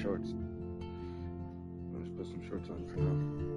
shorts. I'll just put some shorts on for now.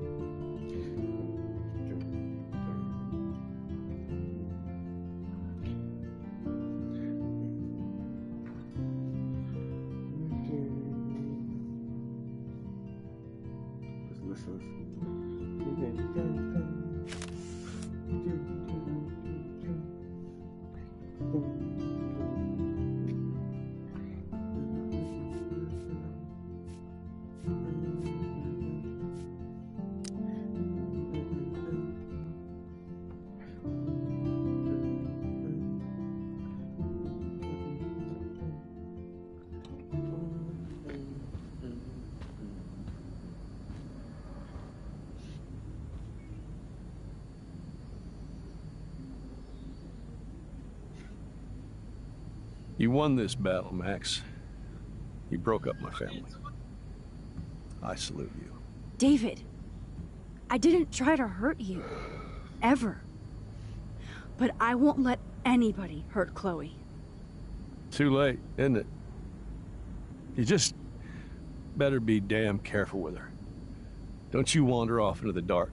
You won this battle, Max. You broke up my family. I salute you. David, I didn't try to hurt you. Ever. But I won't let anybody hurt Chloe. Too late, isn't it? You just better be damn careful with her. Don't you wander off into the dark.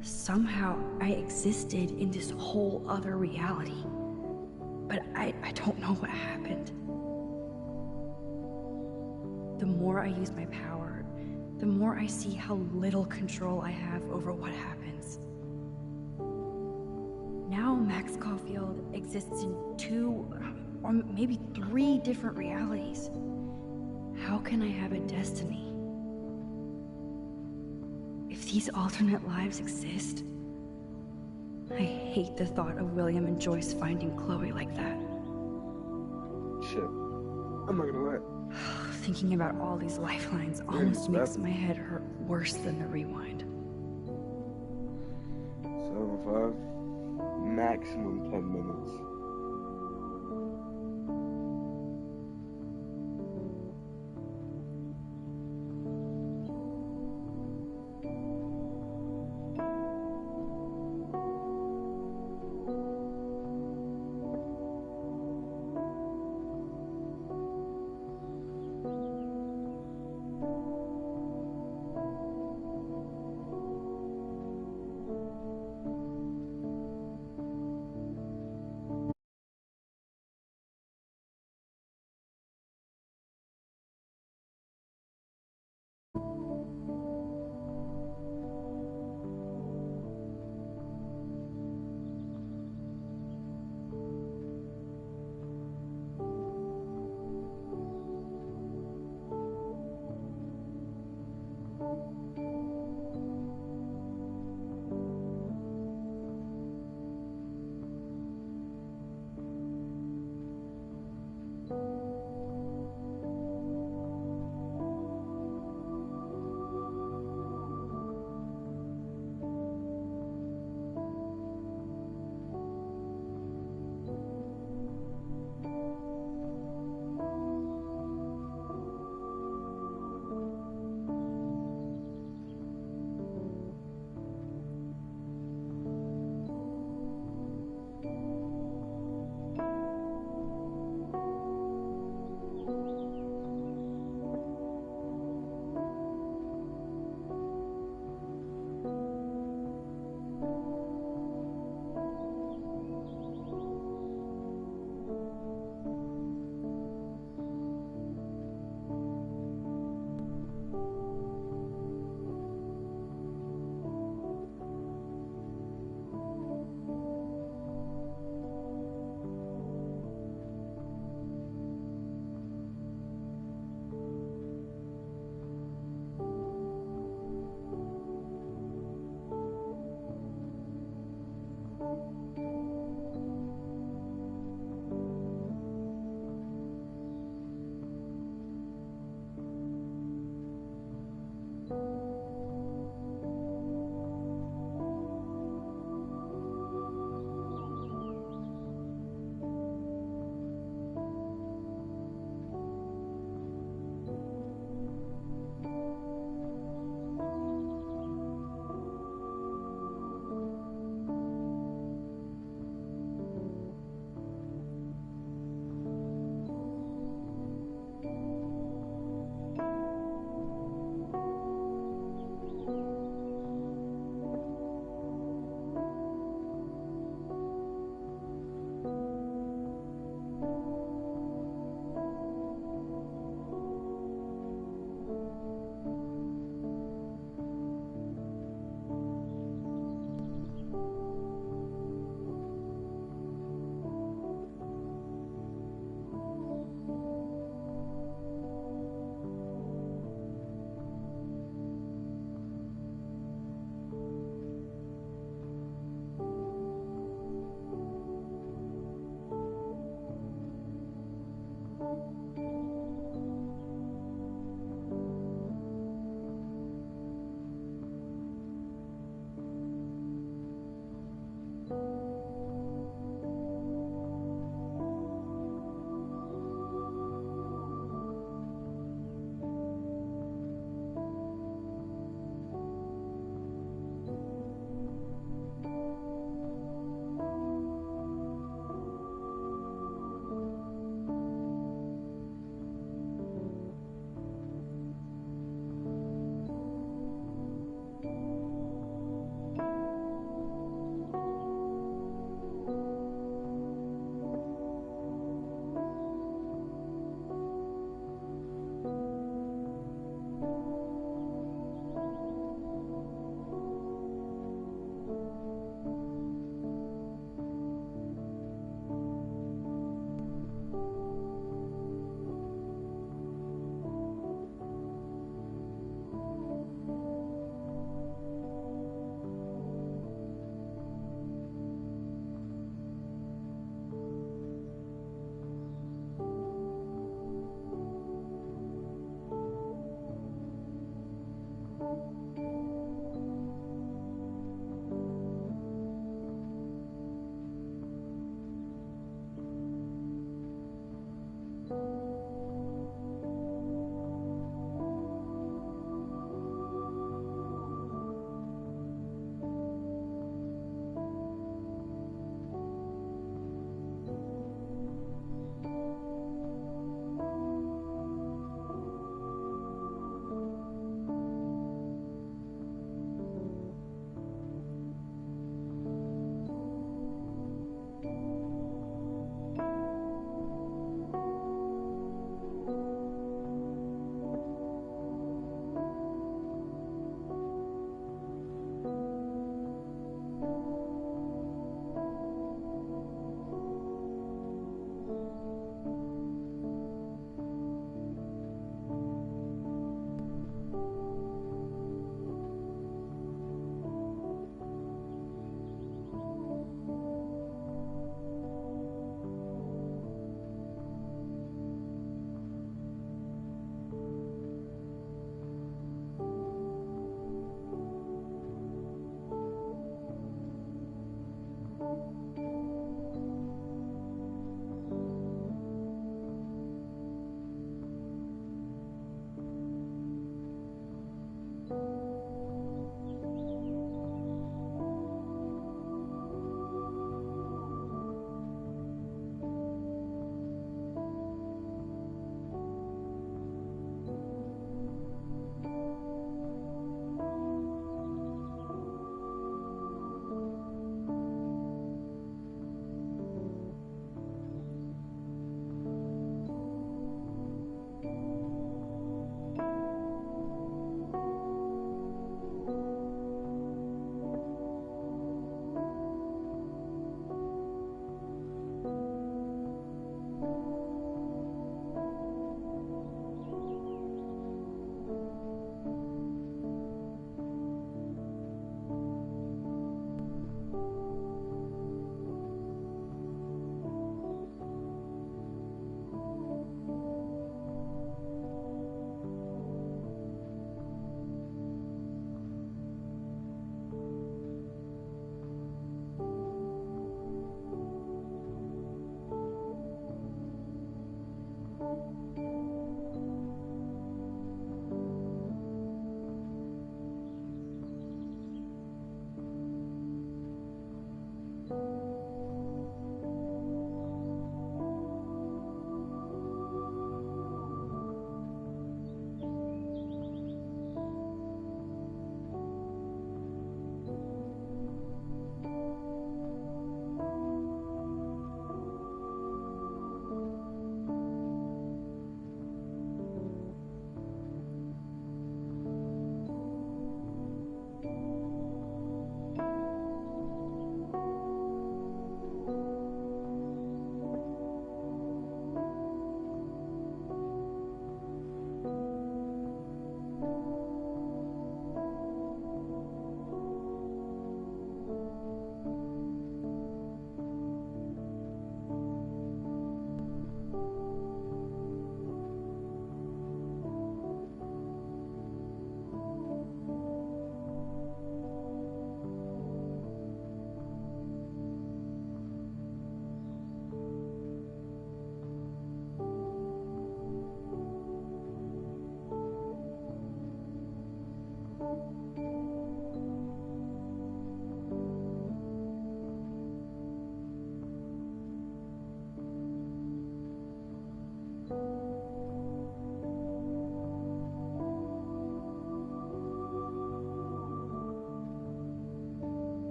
Somehow, I existed in this whole other reality. But I don't know what happened. The more I use my power, the more I see how little control I have over what happens. Now Max Caulfield exists in 2, or maybe 3 different realities. How can I have a destiny? If these alternate lives exist, I hate the thought of William and Joyce finding Chloe like that. Shit. I'm not gonna lie. Thinking about all these lifelines almost makes my head hurt worse than the rewind. 7-5, maximum 10 minutes.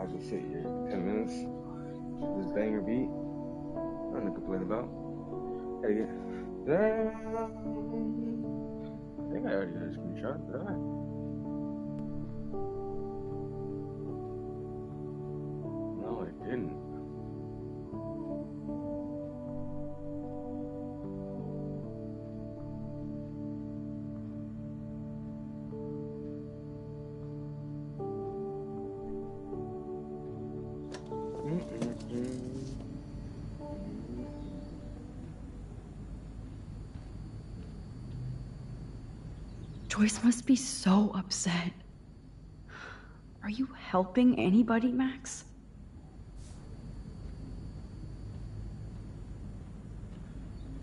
I'll just sit here 10 minutes. This banger beat. Nothing to complain about. Hey, yeah. I think I already got a screenshot, did I? No, I didn't. Joyce must be so upset. Are you helping anybody, Max?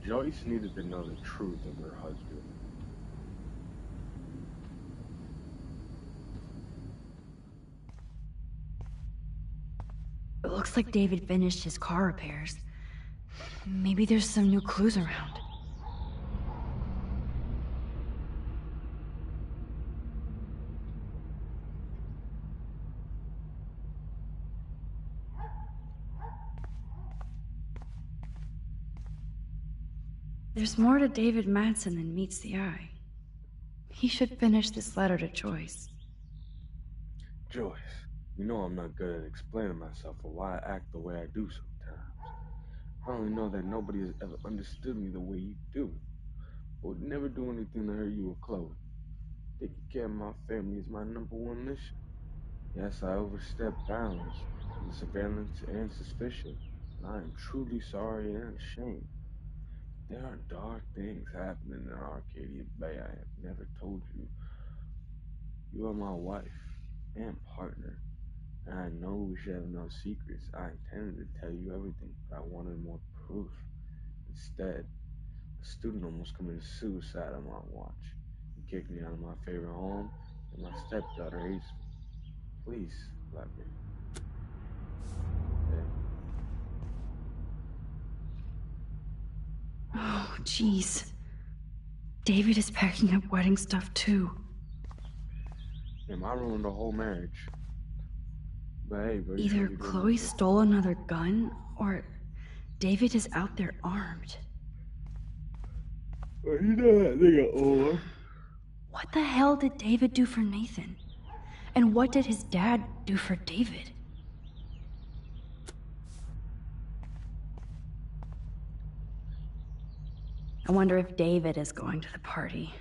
Joyce needed to know the truth of her husband. It looks like David finished his car repairs. Maybe there's some new clues around. There's more to David Madsen than meets the eye. He should finish this letter to Joyce. Joyce, you know I'm not good at explaining myself or why I act the way I do sometimes. I only know that nobody has ever understood me the way you do. I would never do anything to hurt you or Chloe. Taking care of my family is my #1 mission. Yes, I overstepped bounds in surveillance and suspicion, and I am truly sorry and ashamed. There are dark things happening in Arcadia Bay I have never told you. You are my wife and partner, and I know we should have no secrets. I intended to tell you everything, but I wanted more proof. Instead, a student almost committed suicide on my watch. He kicked me out of my favorite home, and my stepdaughter hates me. Please, let me. Hey. Oh, jeez. David is packing up wedding stuff too. Damn, I ruined the whole marriage. But hey, bro, Either Chloe stole another gun, or David is out there armed. You know that nigga or. What the hell did David do for Nathan? And what did his dad do for David? I wonder if David is going to the party.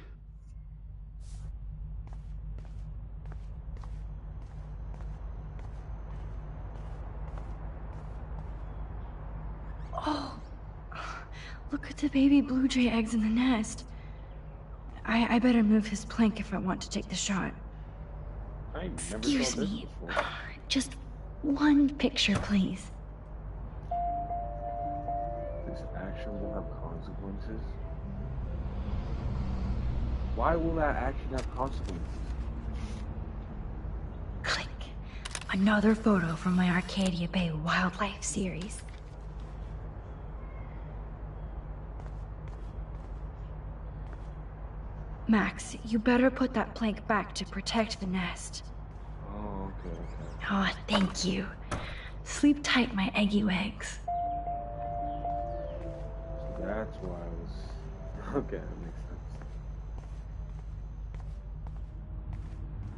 Oh, look at the baby blue jay eggs in the nest. I better move his plank if I want to take the shot. I never Excuse saw this me. before. Just one picture, please. This action will have consequences. Why will that action have consequences? Click. Another photo from my Arcadia Bay wildlife series. Max, you better put that plank back to protect the nest. Oh, okay. Oh, thank you. Sleep tight, my eggy legs. So that's why I was. Okay, that makes sense.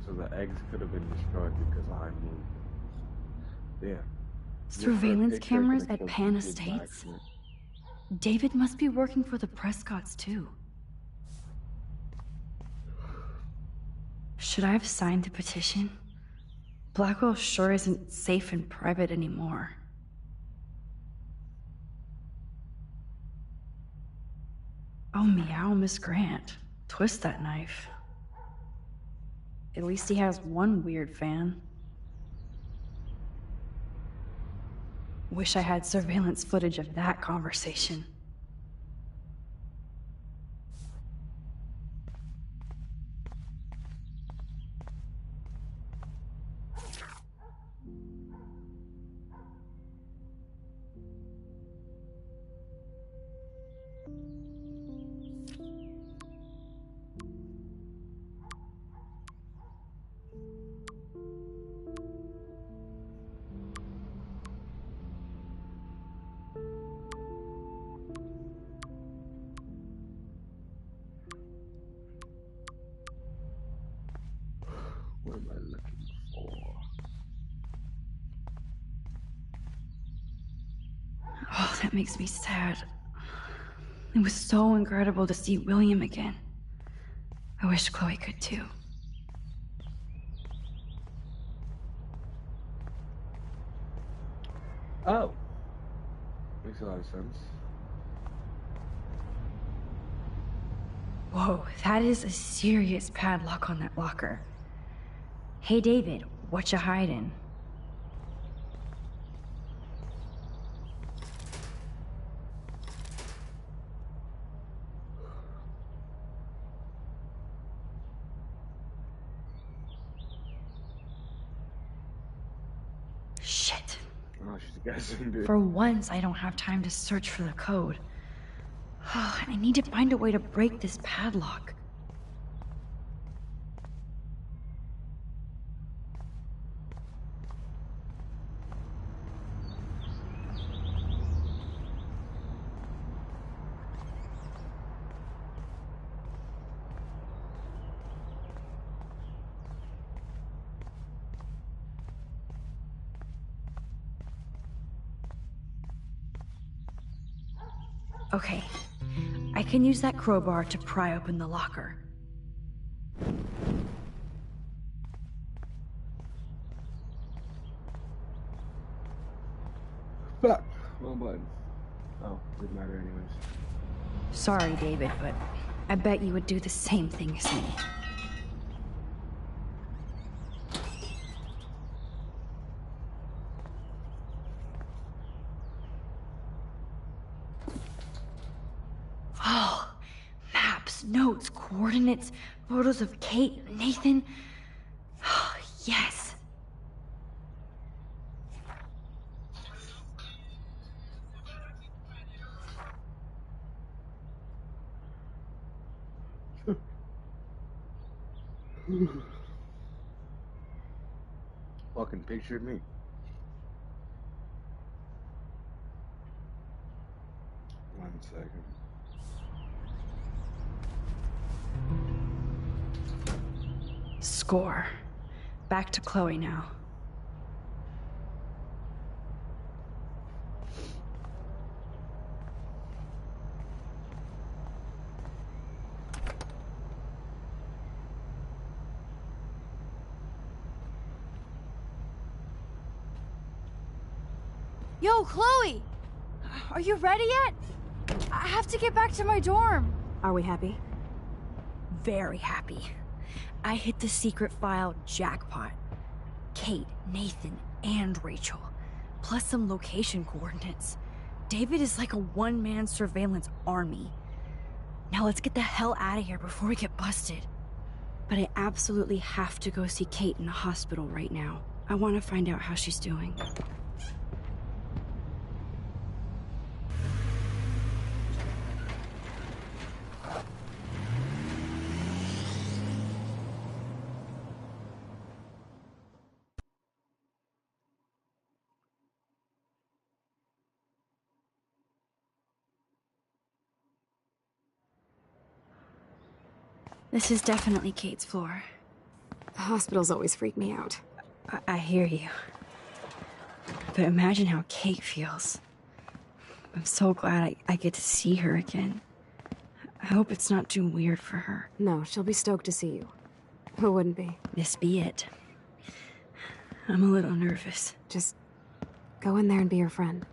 So the eggs could have been destroyed because I moved them. Yeah. Surveillance cameras at Pan Estates? David must be working for the Prescotts, too. Should I have signed the petition? Blackwell sure isn't safe and private anymore. Oh, meow, Miss Grant. Twist that knife. At least he has one weird fan. Wish I had surveillance footage of that conversation. That makes me sad. It was so incredible to see William again. I wish Chloe could too. Oh. Makes a lot of sense. Whoa, that is a serious padlock on that locker. Hey David, what you hiding? Shit. Oh, she's guessing, dude. For once, I don't have time to search for the code. I need to find a way to break this padlock. Okay, I can use that crowbar to pry open the locker. Fuck. Wrong button. Oh, didn't matter anyways. Sorry, David, but I bet you would do the same thing as me. Oh, maps, notes, coordinates, photos of Kate, Nathan. Oh, yes. Fucking pictured me. One second. Score. Back to Chloe now. Yo, Chloe! Are you ready yet? I have to get back to my dorm. Are we happy? Very happy. I hit the secret file jackpot. Kate, Nathan, and Rachel. Plus some location coordinates. David is like a one-man surveillance army. Now let's get the hell out of here before we get busted. But I absolutely have to go see Kate in the hospital right now. I want to find out how she's doing. This is definitely Kate's floor. Hospitals always freak me out. I hear you. But imagine how Kate feels. I'm so glad I get to see her again. I hope it's not too weird for her. No, she'll be stoked to see you. Who wouldn't be? This be it. I'm a little nervous. Just go in there and be your friend.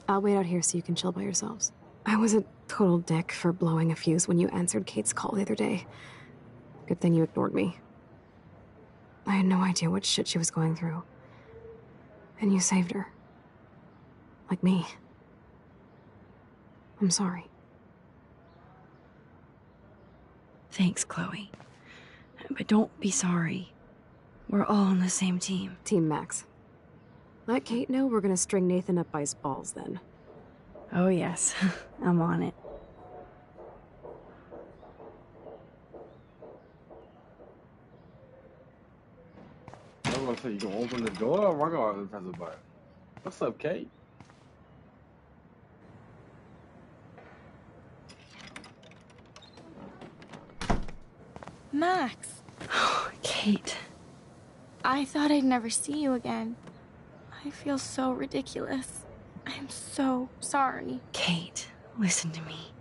I'll wait out here so you can chill by yourselves. I was a total dick for blowing a fuse when you answered Kate's call the other day. Good thing you ignored me. I had no idea what shit she was going through. And you saved her. Like me. I'm sorry. Thanks, Chloe. But don't be sorry. We're all on the same team. Team Max. Let Kate know we're gonna string Nathan up by his balls then. Oh yes, I'm on it. I was gonna say, you gonna open the door or am I gonna press a button? What's up, Kate? Max, Kate. I thought I'd never see you again. I feel so ridiculous. I'm so sorry. Kate, listen to me.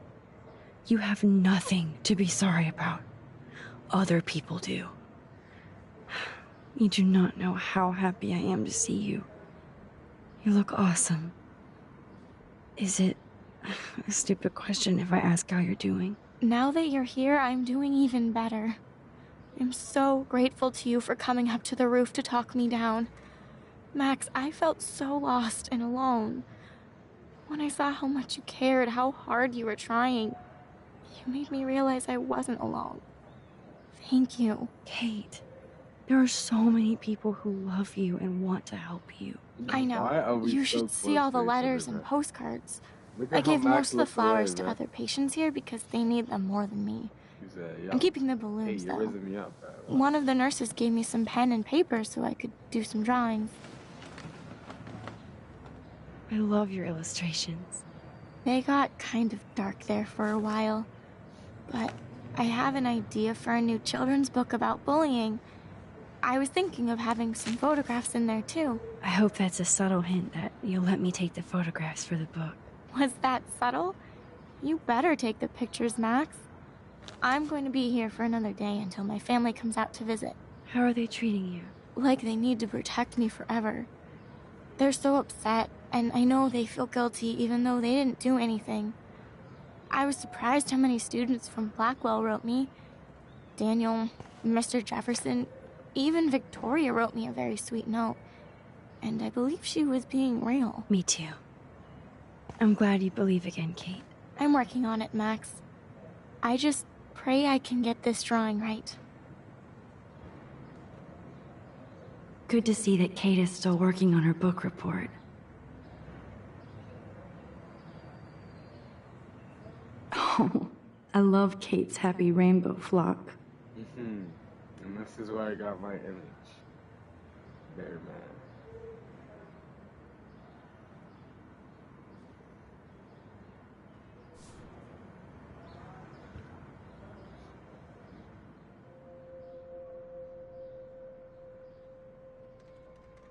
You have nothing to be sorry about. Other people do. You do not know how happy I am to see you. You look awesome. Is it a stupid question if I ask how you're doing? Now that you're here, I'm doing even better. I'm so grateful to you for coming up to the roof to talk me down. Max, I felt so lost and alone. When I saw how much you cared, how hard you were trying, you made me realize I wasn't alone. Thank you. Kate, there are so many people who love you and want to help you. I Why are know. we You so should see close all to the each other, letters and man? postcards. Look I at how give Max most of the looks away, flowers to man. other patients here because they need them more than me. He said, yo, I'm keeping the hey, balloons, you're though. raising me up, bro. One of the nurses gave me some pen and paper so I could do some drawings. I love your illustrations. They got kind of dark there for a while, but I have an idea for a new children's book about bullying. I was thinking of having some photographs in there, too. I hope that's a subtle hint that you'll let me take the photographs for the book. Was that subtle? You better take the pictures, Max. I'm going to be here for another day until my family comes out to visit. How are they treating you? Like they need to protect me forever. They're so upset, and I know they feel guilty even though they didn't do anything. I was surprised how many students from Blackwell wrote me. Daniel, Mr. Jefferson, even Victoria wrote me a very sweet note. And I believe she was being real. Me too. I'm glad you believe again, Kate. I'm working on it, Max. I just pray I can get this drawing right. Good to see that Kate is still working on her book report. Oh, I love Kate's happy rainbow flock. And this is where I got my image. There, man.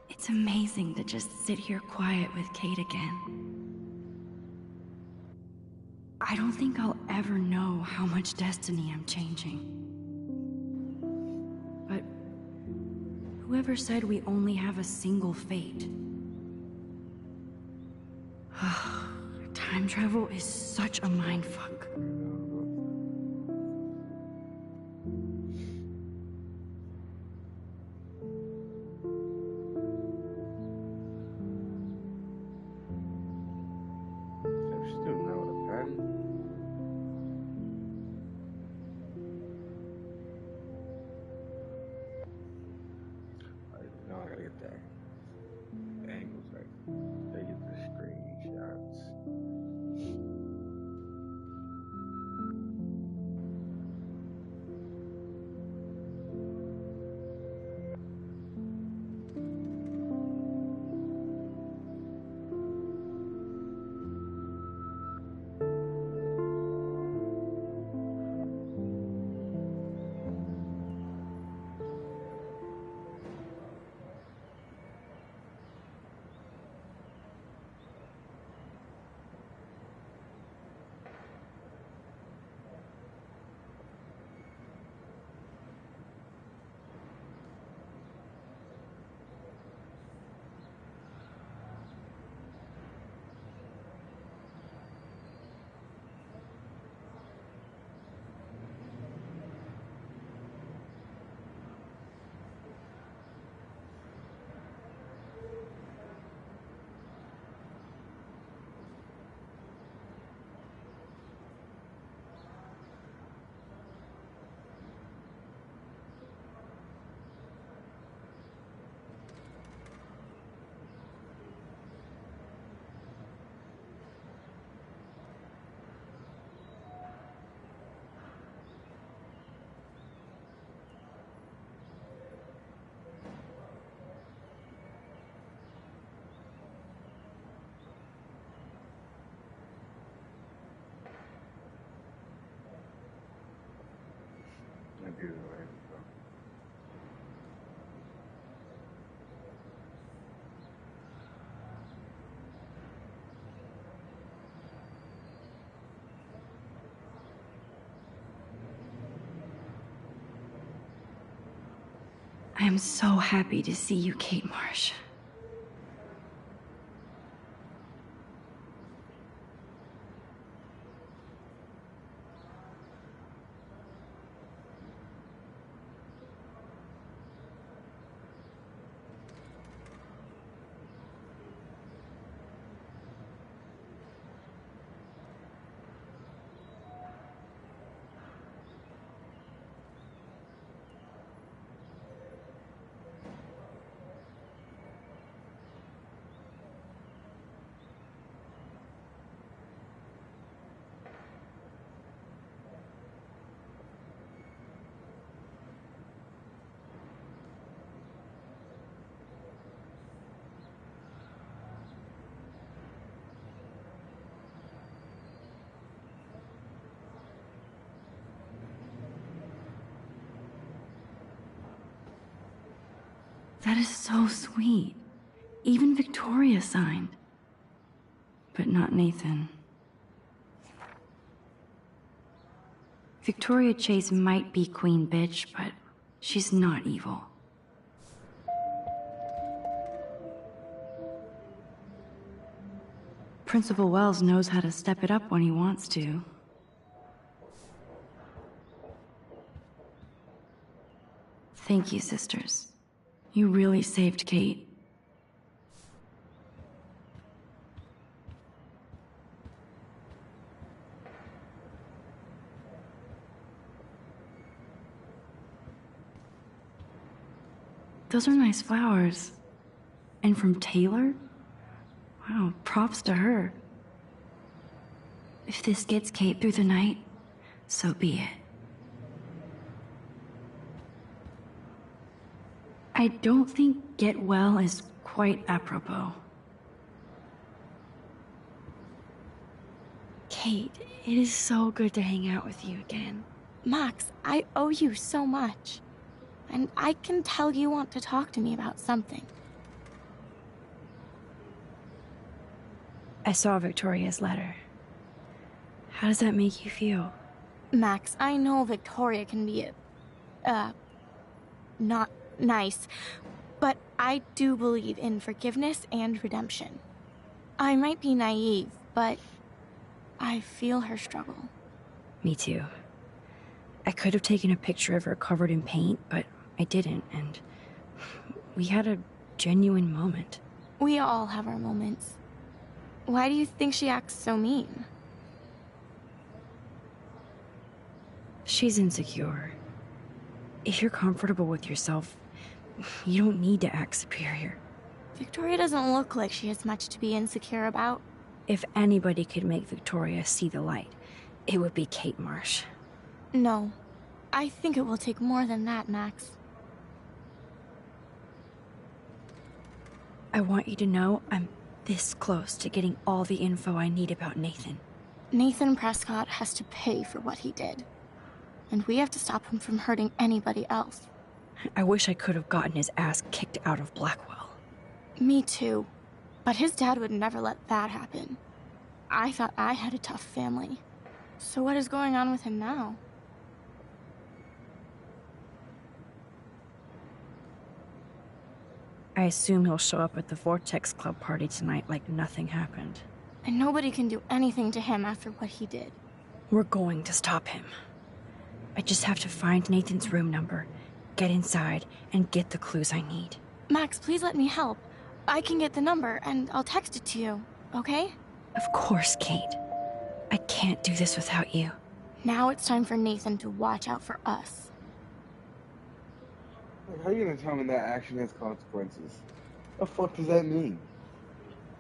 It's amazing to just sit here quiet with Kate again. I don't think I'll ever know how much destiny I'm changing. But whoever said we only have a single fate? Time travel is such a mindfuck. There's still now with a pen. Now I gotta get that. The angles right. They get the screenshots. I am so happy to see you, Kate Marsh. That is so sweet. Even Victoria signed. But not Nathan. Victoria Chase might be queen bitch, but she's not evil. Principal Wells knows how to step it up when he wants to. Thank you, sisters. You really saved Kate. Those are nice flowers. And from Taylor? Wow, props to her. If this gets Kate through the night, so be it. I don't think get well is quite apropos. Kate, it is so good to hang out with you again. Max, I owe you so much. And I can tell you want to talk to me about something. I saw Victoria's letter. How does that make you feel? Max, I know Victoria can be not nice, but I do believe in forgiveness and redemption. I might be naive, but I feel her struggle. Me too. I could have taken a picture of her covered in paint, but I didn't, and we had a genuine moment. We all have our moments. Why do you think she acts so mean? She's insecure. If you're comfortable with yourself, you don't need to act superior. Victoria doesn't look like she has much to be insecure about. If anybody could make Victoria see the light, it would be Kate Marsh. No. I think it will take more than that, Max. I want you to know I'm this close to getting all the info I need about Nathan. Nathan Prescott has to pay for what he did. And we have to stop him from hurting anybody else. I wish I could have gotten his ass kicked out of Blackwell. Me too. But his dad would never let that happen. I thought I had a tough family. So what is going on with him now? I assume he'll show up at the Vortex Club party tonight like nothing happened. And nobody can do anything to him after what he did. We're going to stop him. I just have to find Nathan's room number, get inside, and get the clues I need. Max, please let me help. I can get the number, and I'll text it to you, okay? Of course, Kate. I can't do this without you. Now it's time for Nathan to watch out for us. How are you gonna tell me that action has consequences? The fuck does that mean?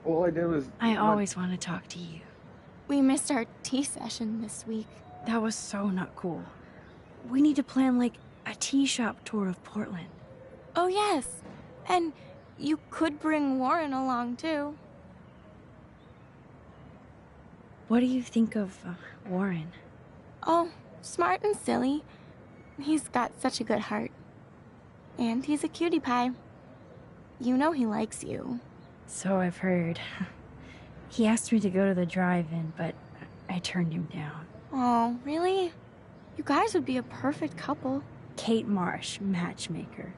All I did was... I always want to talk to you. We missed our tea session this week. That was so not cool. We need to plan, like, a tea shop tour of Portland. Oh, yes. And you could bring Warren along, too. What do you think of Warren? Oh, smart and silly. He's got such a good heart. And he's a cutie pie. You know he likes you. So I've heard. He asked me to go to the drive-in, but I turned him down. Oh, really? You guys would be a perfect couple. Kate Marsh, matchmaker.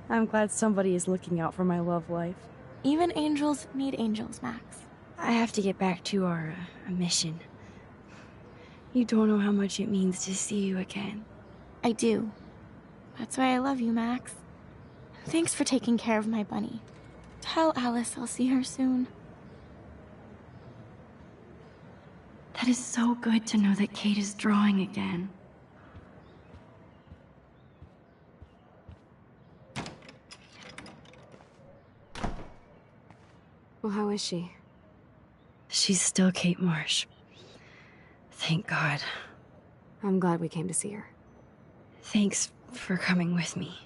I'm glad somebody is looking out for my love life. Even angels need angels, Max. I have to get back to our mission. You don't know how much it means to see you again. I do. That's why I love you, Max. Thanks for taking care of my bunny. Tell Alice I'll see her soon. That is so good to know that Kate is drawing again. Well, how is she? She's still Kate Marsh. Thank God. I'm glad we came to see her. Thanks for coming with me.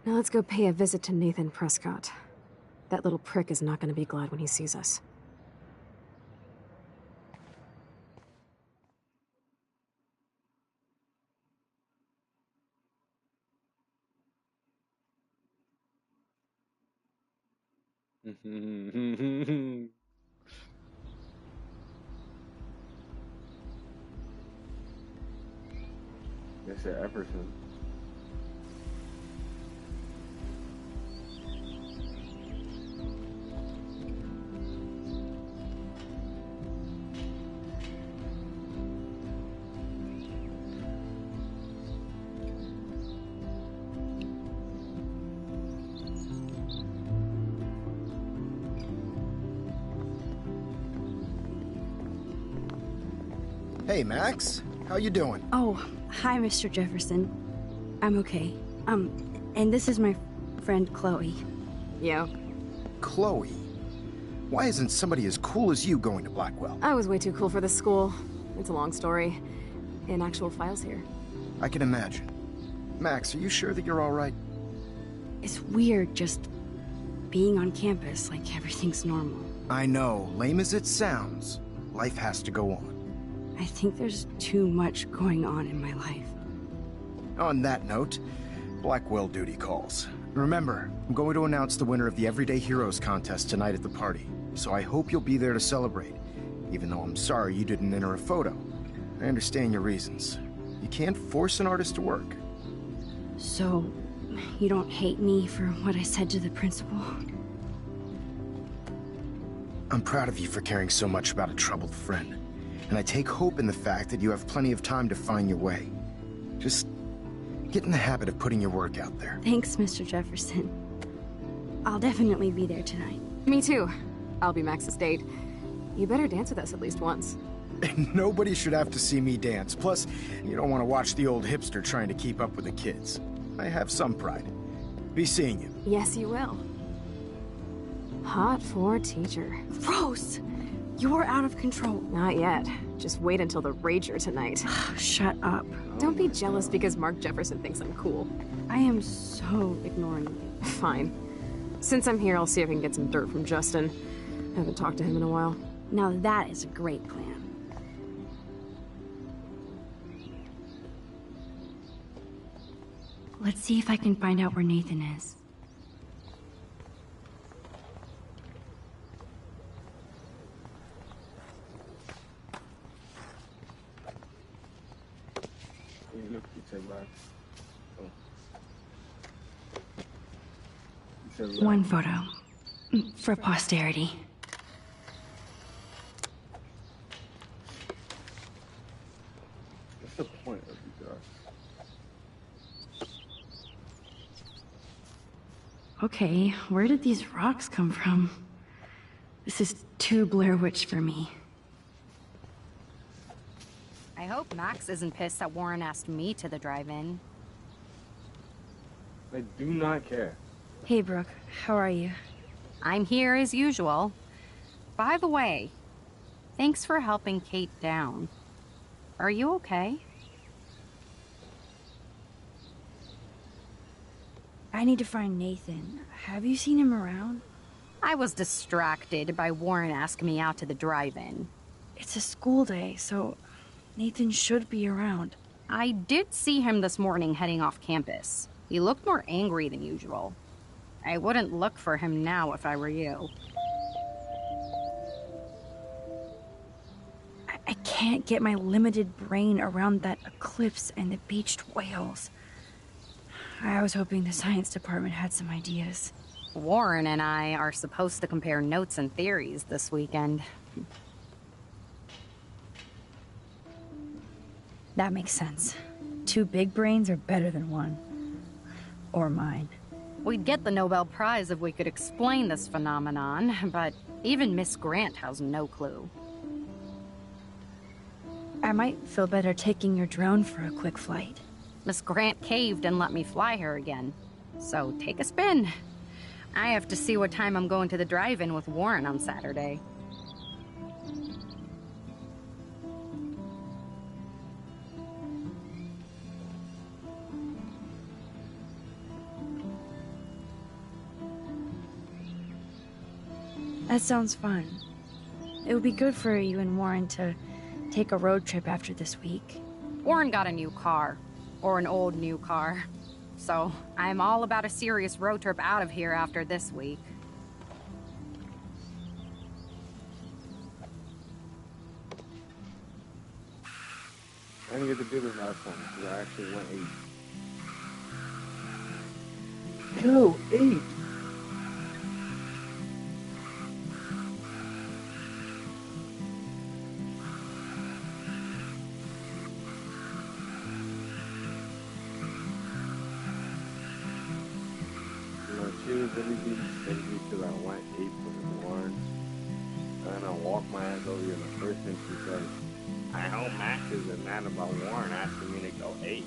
Now let's go pay a visit to Nathan Prescott. That little prick is not going to be glad when he sees us. They said Everson. Hey, Max. How you doing? Oh, hi, Mr. Jefferson. I'm okay. And this is my friend Chloe. Yo. Chloe. Why isn't somebody as cool as you going to Blackwell? I was way too cool for this school. It's a long story. In actual files here. I can imagine. Max, are you sure that you're all right? It's weird just being on campus like everything's normal. I know, lame as it sounds, life has to go on. I think there's too much going on in my life. On that note, Blackwell duty calls. Remember, I'm going to announce the winner of the Everyday Heroes contest tonight at the party, so I hope you'll be there to celebrate, even though I'm sorry you didn't enter a photo. I understand your reasons. You can't force an artist to work. So, you don't hate me for what I said to the principal? I'm proud of you for caring so much about a troubled friend, and I take hope in the fact that you have plenty of time to find your way. Just get in the habit of putting your work out there. Thanks, Mr. Jefferson. I'll definitely be there tonight. Me too. I'll be Max's date. You better dance with us at least once. Nobody should have to see me dance. Plus, you don't want to watch the old hipster trying to keep up with the kids. I have some pride. Be seeing you. Yes, you will. Hot for teacher. Rose! You're out of control. Not yet. Just wait until the Rager tonight. Shut up. Don't be jealous because Mark Jefferson thinks I'm cool. I am so ignoring you. Fine. Since I'm here, I'll see if I can get some dirt from Justin. I haven't talked to him in a while. Now that is a great plan. Let's see if I can find out where Nathan is. Yeah, look, he said right. Oh. He said right. One photo. For posterity. What's the point of you guys? Okay, where did these rocks come from? This is too Blair Witch for me. I hope Max isn't pissed that Warren asked me to the drive-in. I do not care. Hey, Brooke. How are you? I'm here as usual. By the way, thanks for helping Kate down. Are you okay? I need to find Nathan. Have you seen him around? I was distracted by Warren asking me out to the drive-in. It's a school day, so Nathan should be around. I did see him this morning heading off campus. He looked more angry than usual. I wouldn't look for him now if I were you. I can't get my limited brain around that eclipse and the beached whales. I was hoping the science department had some ideas. Warren and I are supposed to compare notes and theories this weekend. That makes sense. 2 big brains are better than 1. Or mine. We'd get the Nobel Prize if we could explain this phenomenon, but even Miss Grant has no clue. I might feel better taking your drone for a quick flight. Miss Grant caved and let me fly her again. So take a spin. I have to see what time I'm going to the drive-in with Warren on Saturday. That sounds fun. It would be good for you and Warren to take a road trip after this week. Warren got a new car. Or an old new car. So, I'm all about a serious road trip out of here after this week. I didn't get to do this last time because I actually went 8. Yo, 8! She was really being stingy because I went 8 for Warren. And I walked my ass over here, and the first thing she said, I hope Max isn't mad about Warren asking me to go 8.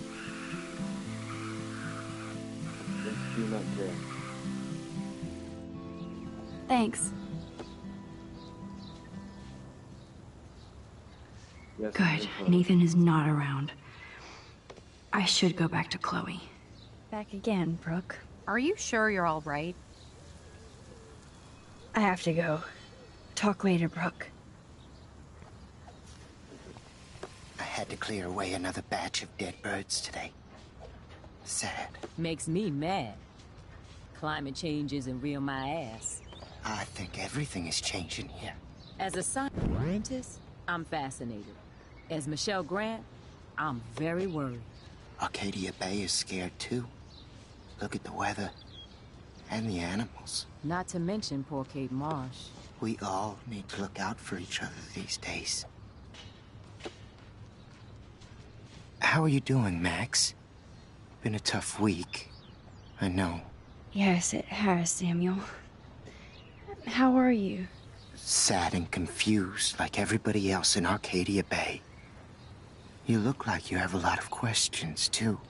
Just do not care. Thanks. Yes, Good. Nathan is not around. I should go back to Chloe. Back again, Brooke. Are you sure you're all right? I have to go. Talk later, Brooke. I had to clear away another batch of dead birds today. Sad. Makes me mad. Climate change isn't real my ass. I think everything is changing here. As a scientist, I'm fascinated. As Michelle Grant, I'm very worried. Arcadia Bay is scared too. Look at the weather. And the animals. Not to mention poor Kate Marsh. We all need to look out for each other these days. How are you doing, Max? Been a tough week. I know. Yes, it has, Samuel. How are you? Sad and confused like everybody else in Arcadia Bay. You look like you have a lot of questions, too.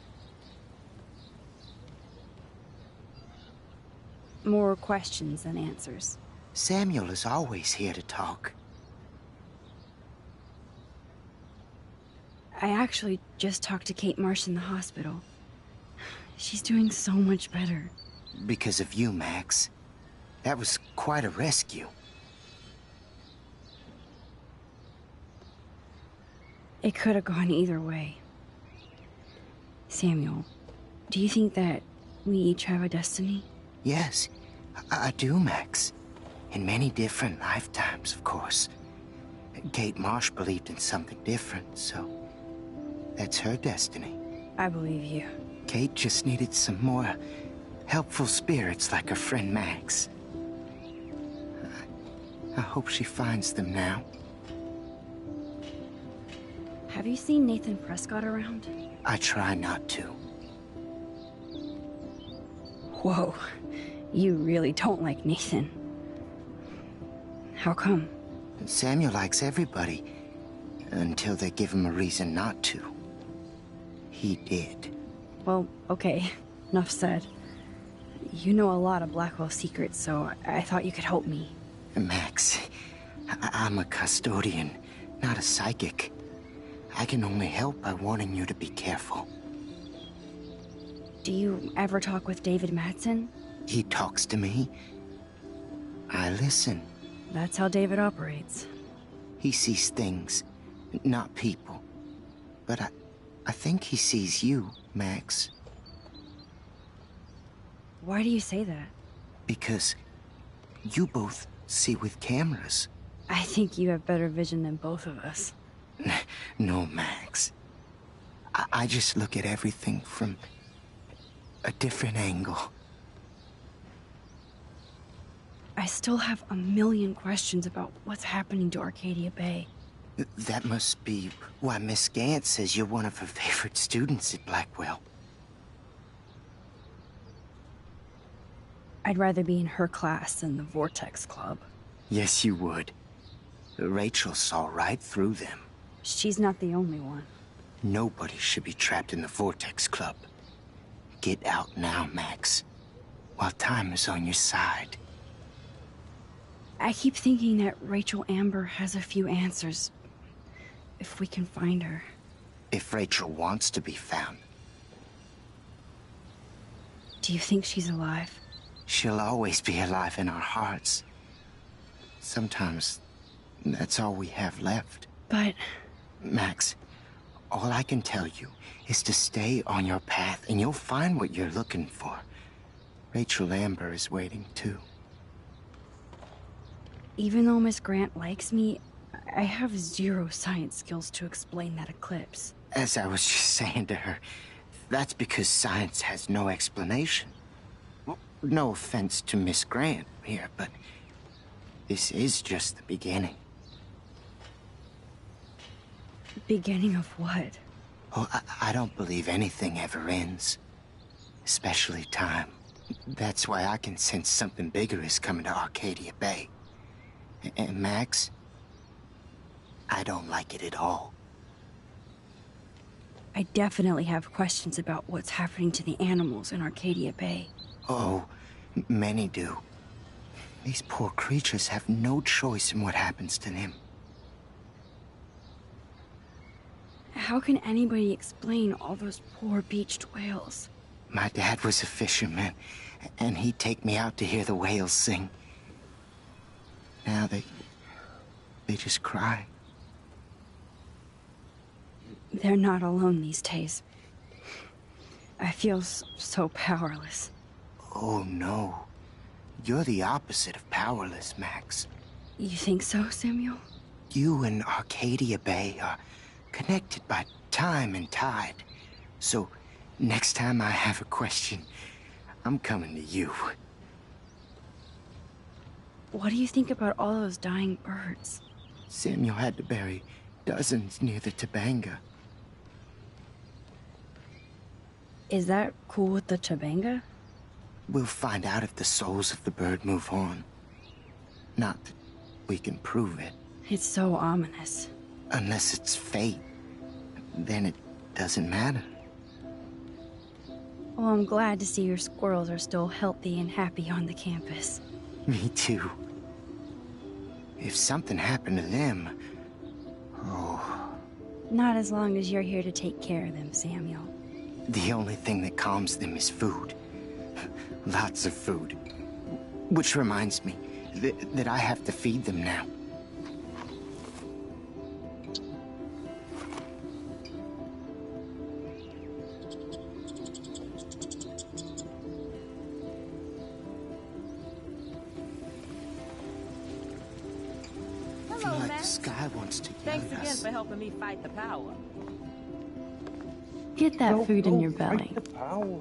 More questions than answers. Samuel is always here to talk. I actually just talked to Kate Marsh in the hospital. She's doing so much better. Because of you, Max. That was quite a rescue. It could have gone either way. Samuel, do you think that we each have a destiny? Yes, I do, Max. In many different lifetimes, of course. Kate Marsh believed in something different, so that's her destiny. I believe you. Kate just needed some more helpful spirits like her friend Max. I hope she finds them now. Have you seen Nathan Prescott around? I try not to. Whoa, you really don't like Nathan. How come? Samuel likes everybody, until they give him a reason not to. He did. Well, okay, enough said. You know a lot of Blackwell secrets, so I thought you could help me. Max, I'm a custodian, not a psychic. I can only help by warning you to be careful. Do you ever talk with David Madsen? He talks to me. I listen. That's how David operates. He sees things, not people. But I think he sees you, Max. Why do you say that? Because you both see with cameras. I think you have better vision than both of us. No, Max. I just look at everything from a different angle. I still have a million questions about what's happening to Arcadia Bay. That must be why Miss Gant says you're one of her favorite students at Blackwell. I'd rather be in her class than the Vortex Club. Yes, you would. Rachel saw right through them. She's not the only one. Nobody should be trapped in the Vortex Club. Get out now, Max, while time is on your side. I keep thinking that Rachel Amber has a few answers. If we can find her. If Rachel wants to be found. Do you think she's alive? She'll always be alive in our hearts. Sometimes, that's all we have left. But... Max, all I can tell you is to stay on your path and you'll find what you're looking for. Rachel Amber is waiting too. Even though Miss Grant likes me, I have zero science skills to explain that eclipse. As I was just saying to her, that's because science has no explanation. Well, no offense to Miss Grant here, but this is just the beginning. Beginning of what? Oh, I don't believe anything ever ends. Especially time. That's why I can sense something bigger is coming to Arcadia Bay. And Max, I don't like it at all. I definitely have questions about what's happening to the animals in Arcadia Bay. Oh, many do. These poor creatures have no choice in what happens to them. How can anybody explain all those poor beached whales? My dad was a fisherman, and he'd take me out to hear the whales sing. Now they just cry. They're not alone these days. I feel so powerless. Oh no. You're the opposite of powerless, Max. You think so, Samuel? You and Arcadia Bay are connected by time and tide. So, next time I have a question, I'm coming to you. What do you think about all those dying birds? Samuel had to bury dozens near the Tabanga. Is that cool with the Tabanga? We'll find out if the souls of the bird move on. Not that we can prove it. It's so ominous. Unless it's fate, then it doesn't matter. Well, I'm glad to see your squirrels are still healthy and happy on the campus. Me too. If something happened to them... Oh... Not as long as you're here to take care of them, Samuel. The only thing that calms them is food. Lots of food. Which reminds me that I have to feed them now. I feel like the sky wants to yell Thanks at again us. for helping me fight the power. Get that food in your Fight belly. the power.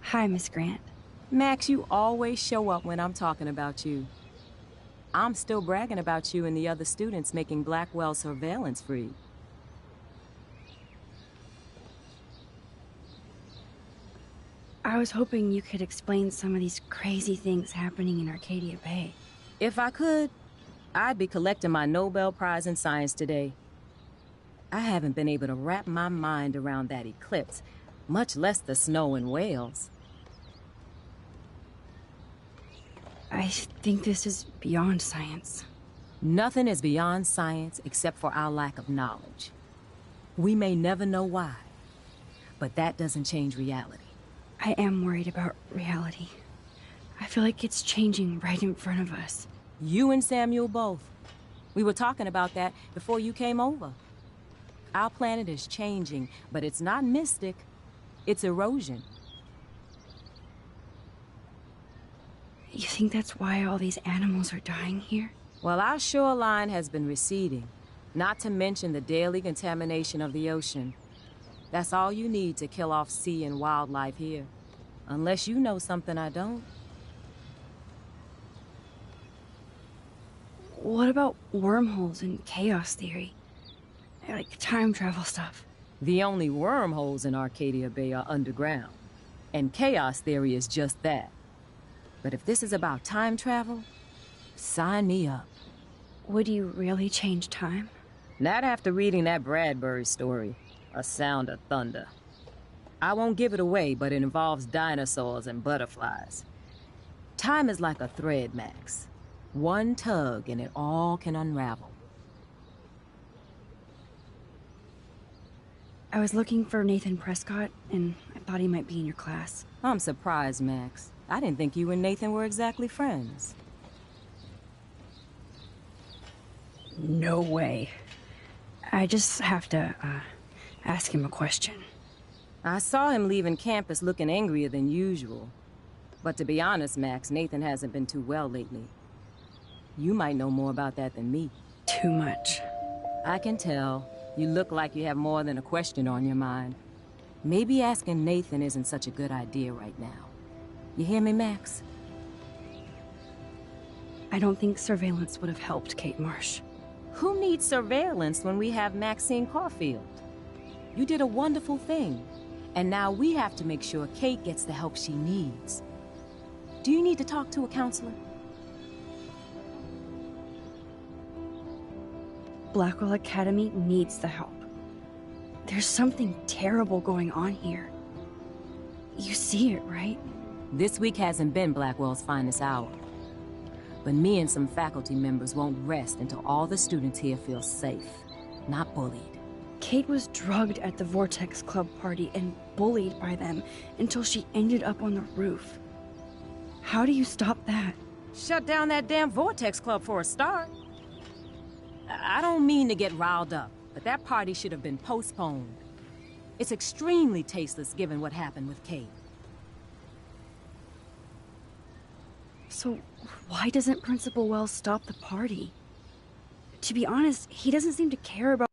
Hi, Miss Grant. Max, you always show up when I'm talking about you. I'm still bragging about you and the other students making Blackwell surveillance free. I was hoping you could explain some of these crazy things happening in Arcadia Bay. If I could, I'd be collecting my Nobel Prize in Science today. I haven't been able to wrap my mind around that eclipse, much less the snow in Wales. I think this is beyond science. Nothing is beyond science except for our lack of knowledge. We may never know why, But that doesn't change reality. I am worried about reality. I feel like it's changing right in front of us. You and Samuel both. We were talking about that before you came over. Our planet is changing, but it's not mystic. It's erosion. You think that's why all these animals are dying here? Well, our shoreline has been receding, not to mention the daily contamination of the ocean. That's all you need to kill off sea and wildlife here. Unless you know something I don't. What about wormholes and chaos theory? Like time travel stuff. The only wormholes in Arcadia Bay are underground. And chaos theory is just that. But if this is about time travel, sign me up. Would you really change time? Not after reading that Bradbury story, A Sound of Thunder. I won't give it away, but it involves dinosaurs and butterflies. Time is like a thread, Max. One tug and it all can unravel. I was looking for Nathan Prescott, and I thought he might be in your class. I'm surprised, Max. I didn't think you and Nathan were exactly friends. No way. I just have to, ask him a question. I saw him leaving campus looking angrier than usual. But to be honest, Max, Nathan hasn't been too well lately. You might know more about that than me. Too much. I can tell. You look like you have more than a question on your mind. Maybe asking Nathan isn't such a good idea right now. You hear me, Max? I don't think surveillance would have helped Kate Marsh. Who needs surveillance when we have Maxine Caulfield? You did a wonderful thing. And now we have to make sure Kate gets the help she needs. Do you need to talk to a counselor? Blackwell Academy needs the help. There's something terrible going on here. You see it, right? This week hasn't been Blackwell's finest hour. But me and some faculty members won't rest until all the students here feel safe, not bullied. Kate was drugged at the Vortex Club party and bullied by them until she ended up on the roof. How do you stop that? Shut down that damn Vortex Club for a start. I don't mean to get riled up, but that party should have been postponed. It's extremely tasteless given what happened with Kate. So why doesn't Principal Wells stop the party? To be honest, he doesn't seem to care about